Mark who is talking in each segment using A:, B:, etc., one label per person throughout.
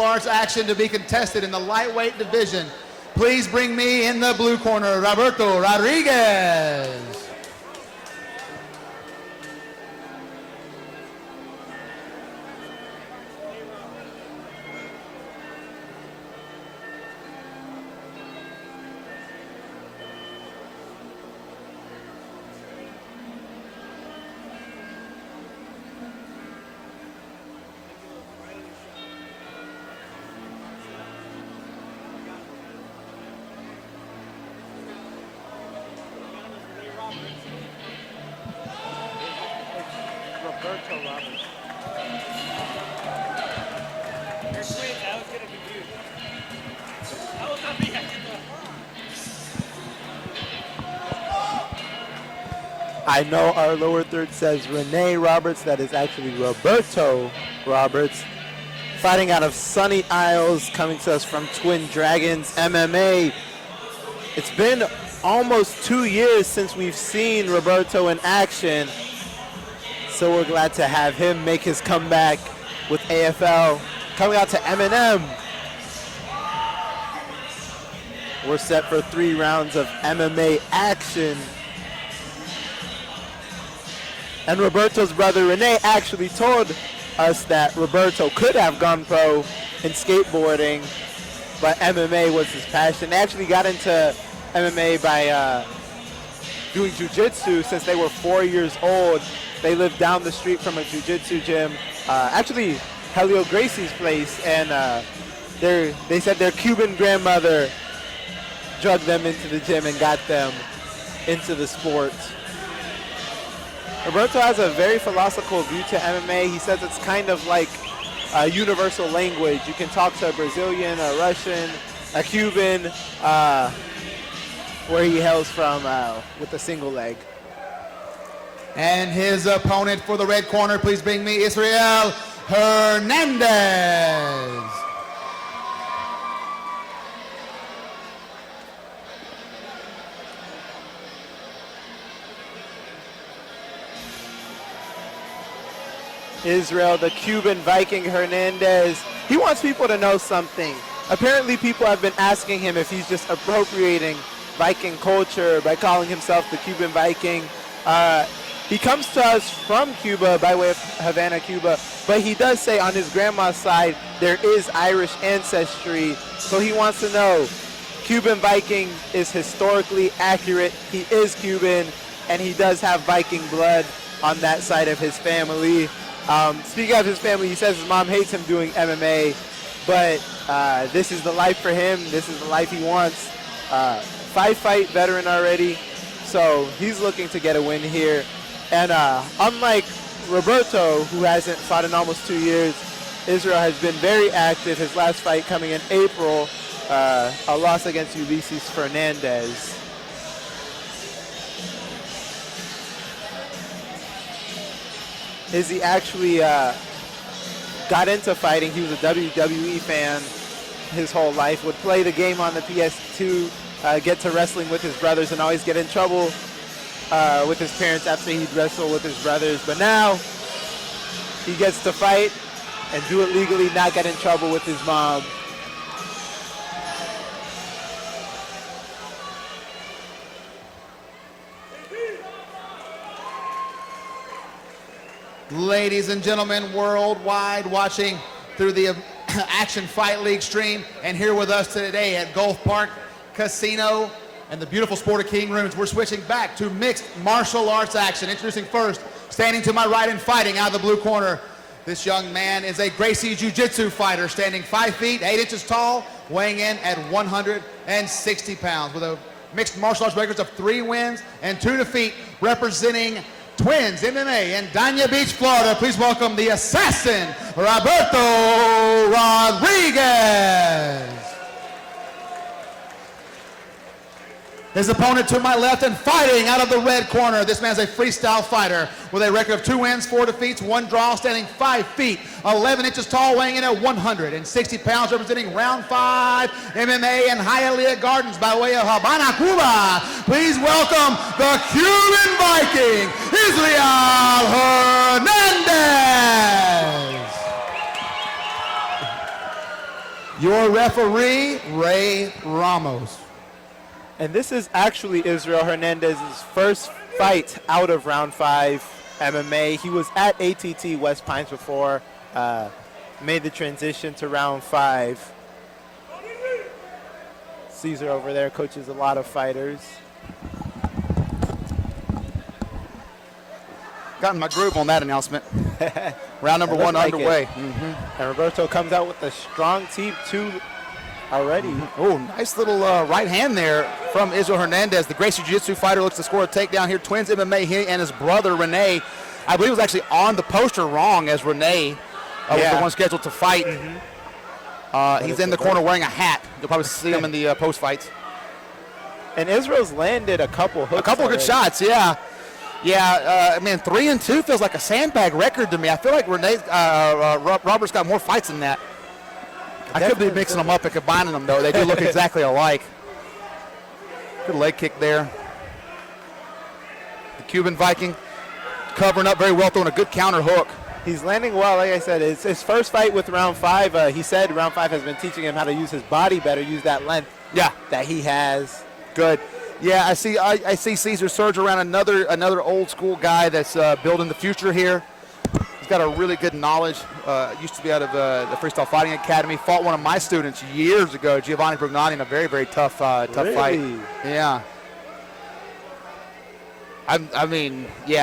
A: arts action to be contested in the lightweight division. Please bring me in the blue corner, Roberto Rodriguez.
B: Roberto Roberts. I know our lower third says Rene Roberts. That is actually Roberto Roberts. Fighting out of Sunny Isles, coming to us from Twin Dragons MMA. It's been almost 2 years since we've seen Roberto in action. So we're glad to have him make his comeback with AFL. Coming out to M&M. We're set for 3 rounds of MMA action. And Roberto's brother Rene actually told us that Roberto could have gone pro in skateboarding, but MMA was his passion. They actually got into MMA by doing jiu-jitsu since they were 4 years old. They lived down the street from a jiu-jitsu gym, actually Helio Gracie's place, and they said their Cuban grandmother drugged them into the gym and got them into the sport. Roberto has a very philosophical view to MMA. He says it's kind of like a universal language. You can talk to a Brazilian, a Russian, a Cuban, where he hails from with a single leg.
A: And his opponent for the red corner, please bring me Israel Hernandez.
B: Israel, the Cuban Viking Hernandez. He wants people to know something. Apparently people have been asking him if he's just appropriating Viking culture by calling himself the Cuban Viking. He comes to us from Cuba by way of Havana, Cuba, but he does say on his grandma's side there is Irish ancestry, so he wants to know Cuban Viking is historically accurate. He is Cuban, and he does have Viking blood on that side of his family. Speaking of his family, he says his mom hates him doing MMA, but this is the life for him. This is the life he wants. 5-fight veteran already, so he's looking to get a win here. And unlike Roberto, who hasn't fought in almost 2 years, Israel has been very active. His last fight coming in April, a loss against Ulysses Fernandez. Izzy actually got into fighting. He was a WWE fan his whole life, would play the game on the PS2, get to wrestling with his brothers, and always get in trouble with his parents after he'd wrestle with his brothers. But now he gets to fight and do it legally, not get in trouble with his mom.
A: Ladies and gentlemen, worldwide, watching through the Action Fight League stream, and here with us today at Gulf Park Casino and the beautiful Sport of King Rooms, we're switching back to mixed martial arts action. Introducing first, standing to my right and fighting out of the blue corner, this young man is a Gracie Jiu-Jitsu fighter, standing 5 feet, 8 inches tall, weighing in at 160 pounds, with a mixed martial arts records of 3 wins and 2 defeats, representing Twins MMA in Dania Beach, Florida. Please welcome the assassin, Roberto Rodriguez. His opponent to my left and fighting out of the red corner. This man's a freestyle fighter with a record of 2 wins, 4 defeats, 1 draw, standing 5 feet, 11 inches tall, weighing in at 160 pounds, representing Round 5 MMA in Hialeah Gardens by way of Habana, Cuba. Please welcome the Cuban Viking, Israel Hernandez. Your referee, Ray Ramos.
B: And this is actually Israel Hernandez's first fight out of round 5 MMA. He was at ATT West Pines before, made the transition to round 5. Caesar over there coaches a lot of fighters.
A: Got in my groove on that announcement. Round number 1 underway.
B: And Roberto comes out with a strong team 2 already.
A: Oh, nice little right hand there from Israel Hernandez. The Gracie Jiu-Jitsu fighter looks to score a takedown here. Twins MMA, he and his brother Rene. I believe was actually on the poster wrong as Rene was the one scheduled to fight. He's in the corner wearing a hat. You'll probably see him in the post fights.
B: And Israel's landed a couple hooks.
A: A couple of good shots, yeah. Yeah, 3-2 feels like a sandbag record to me. I feel like Robert's got more fights than that. I could be mixing them up and combining them, though. They do look exactly alike. Good leg kick there. The Cuban Viking covering up very well, throwing a good counter hook.
B: He's landing well. Like I said, it's his first fight with round 5. He said round 5 has been teaching him how to use his body better, use that length that he has.
A: Good. Yeah, I see Caesar surge around another old school guy that's building the future here. He's got a really good knowledge. Used to be out of the Freestyle Fighting Academy. Fought one of my students years ago, Giovanni Brugnani, in a very, very tough fight. Yeah.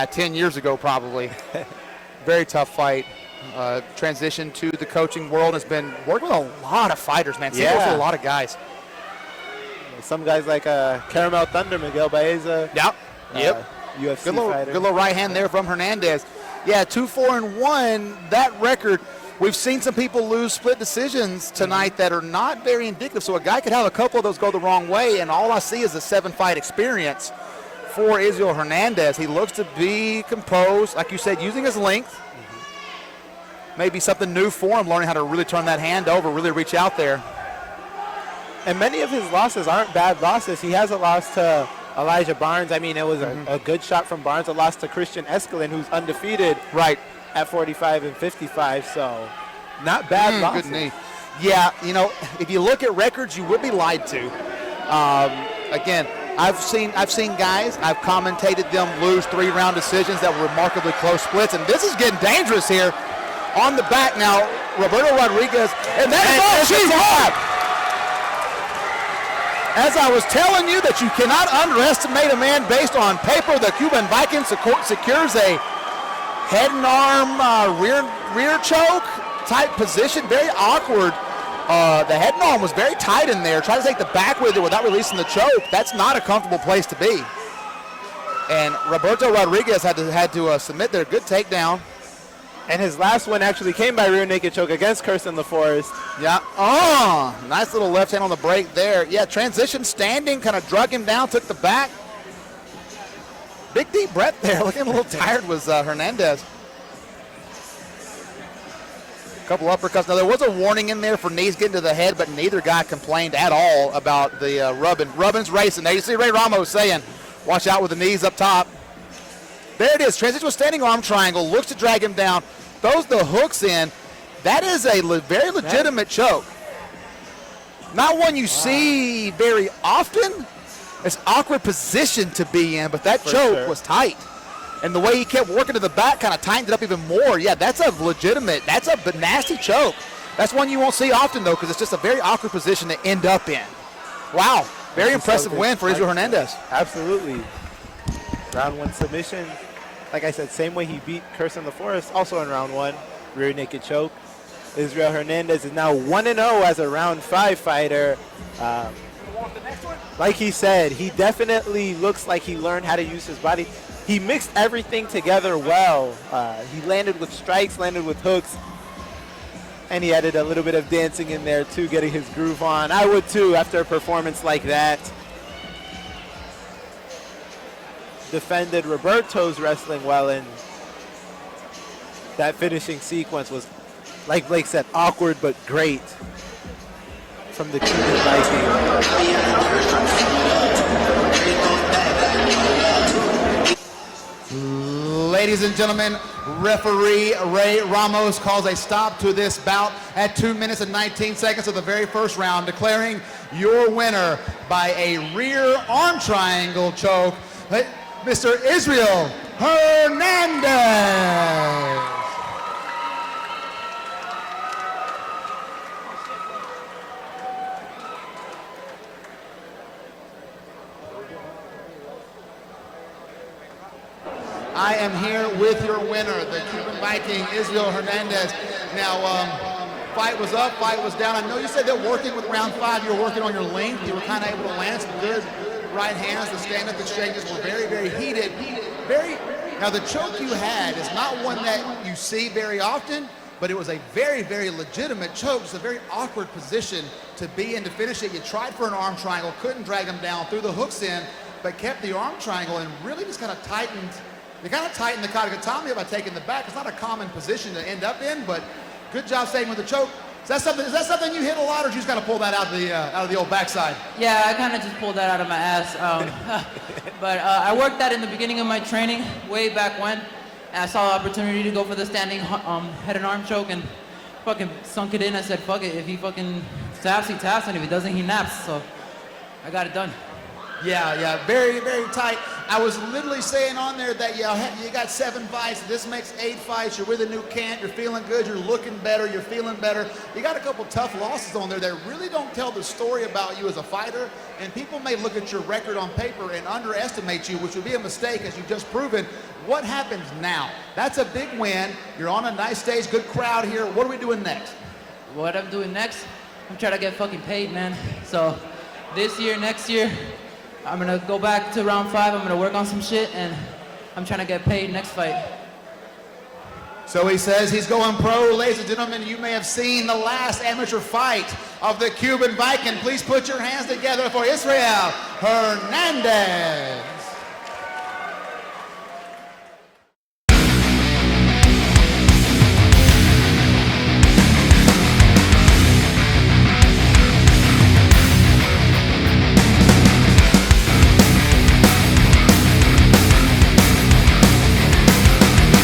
A: 10 years ago probably. Very tough fight. Transition to the coaching world, has been working with a lot of fighters, man. Caesar works with a lot of guys.
B: Some guys like Caramel Thunder, Miguel Baeza.
A: Yep.
B: UFC fighter.
A: Good little right hand there from Hernandez. Yeah, 2-4-1. That record, we've seen some people lose split decisions tonight that are not very indicative. So a guy could have a couple of those go the wrong way, and all I see is a 7-fight experience for Israel Hernandez. He looks to be composed, like you said, using his length. Maybe something new for him, learning how to really turn that hand over, really reach out there.
B: And many of his losses aren't bad losses. He has a loss to Elijah Barnes. I mean, it was a good shot from Barnes. A loss to Christian Escalin, who's undefeated at 45 and 55. So not bad losses.
A: Good knee. Yeah, if you look at records, you would be lied to. Again, I've seen guys, I've commentated them lose 3-round decisions that were remarkably close splits, and this is getting dangerous here. On the back now, Roberto Rodriguez, and that is all she had. As I was telling you that you cannot underestimate a man based on paper, the Cuban Viking secures a head and arm rear choke type position, very awkward. The head and arm was very tight in there. Tried to take the back with it without releasing the choke. That's not a comfortable place to be. And Roberto Rodriguez had to submit there. Good takedown.
B: And his last one actually came by rear naked choke against Kirsten LaForest.
A: Yeah. Oh, nice little left hand on the break there. Yeah, transition standing, kind of drug him down, took the back. Big deep breath there. Looking a little tired was Hernandez. A couple uppercuts. Now, there was a warning in there for knees getting to the head, but neither guy complained at all about the rubbing. Rubbing's racing. There you see Ray Ramos saying, watch out with the knees up top. There it is. Transition with standing arm triangle. Looks to drag him down. Throws the hooks in. That is a very legitimate choke. Not one you see very often. It's an awkward position to be in, but that choke was tight. And the way he kept working to the back kind of tightened it up even more. Yeah, that's a nasty choke. That's one you won't see often, though, because it's just a very awkward position to end up in. Wow. Very impressive win for Israel Hernandez.
B: Absolutely. Round 1 submission. Like I said, same way he beat Kirsten LaForest, also in round 1, rear naked choke. Israel Hernandez is now 1-0 as a round 5 fighter. Like he said, he definitely looks like he learned how to use his body. He mixed everything together well. He landed with strikes, landed with hooks, and he added a little bit of dancing in there too, getting his groove on. I would too after a performance like that. Defended Roberto's wrestling well, and that finishing sequence was, like Blake said, awkward but great from the Cuban Viking.
A: Ladies and gentlemen, referee Ray Ramos calls a stop to this bout at 2 minutes and 19 seconds of the very first round, declaring your winner by a rear arm triangle choke, Mr. Israel Hernandez. I am here with your winner, the Cuban Viking, Israel Hernandez. Now, fight was up, fight was down. I know you said that working with round 5, you were working on your length. You were kind of able to land some good right hands. The stand-up exchanges were very, very heated. Now, the choke you had is not one that you see very often, but it was a very, very legitimate choke. It's a very awkward position to be in to finish it. You tried for an arm triangle, couldn't drag him down, threw the hooks in, but kept the arm triangle and really just kind of tightened. You kind of tightened the Katagatame by taking the back. It's not a common position to end up in, but good job staying with the choke. Is that something you hit a lot, or did you just kind of pull that out of the old backside?
C: Yeah, I kind of just pulled that out of my ass. But I worked that in the beginning of my training, way back when. And I saw the opportunity to go for the standing head and arm choke and fucking sunk it in. I said, fuck it. If he fucking taps, he taps, and if he doesn't, he naps. So I got it done.
A: Yeah, very, very tight. I was literally saying on there that you got 7 fights. This makes 8 fights. You're with a new camp. You're feeling good. You're looking better. You're feeling better. You got a couple tough losses on there that really don't tell the story about you as a fighter. And people may look at your record on paper and underestimate you, which would be a mistake, as you've just proven. What happens now? That's a big win. You're on a nice stage, good crowd here. What are we doing next?
C: What I'm doing next? I'm trying to get fucking paid, man. So this year, next year, I'm gonna go back to round 5. I'm gonna work on some shit, and I'm trying to get paid next fight.
A: So he says he's going pro. Ladies and gentlemen, you may have seen the last amateur fight of the Cuban Viking. Please put your hands together for Israel Hernandez.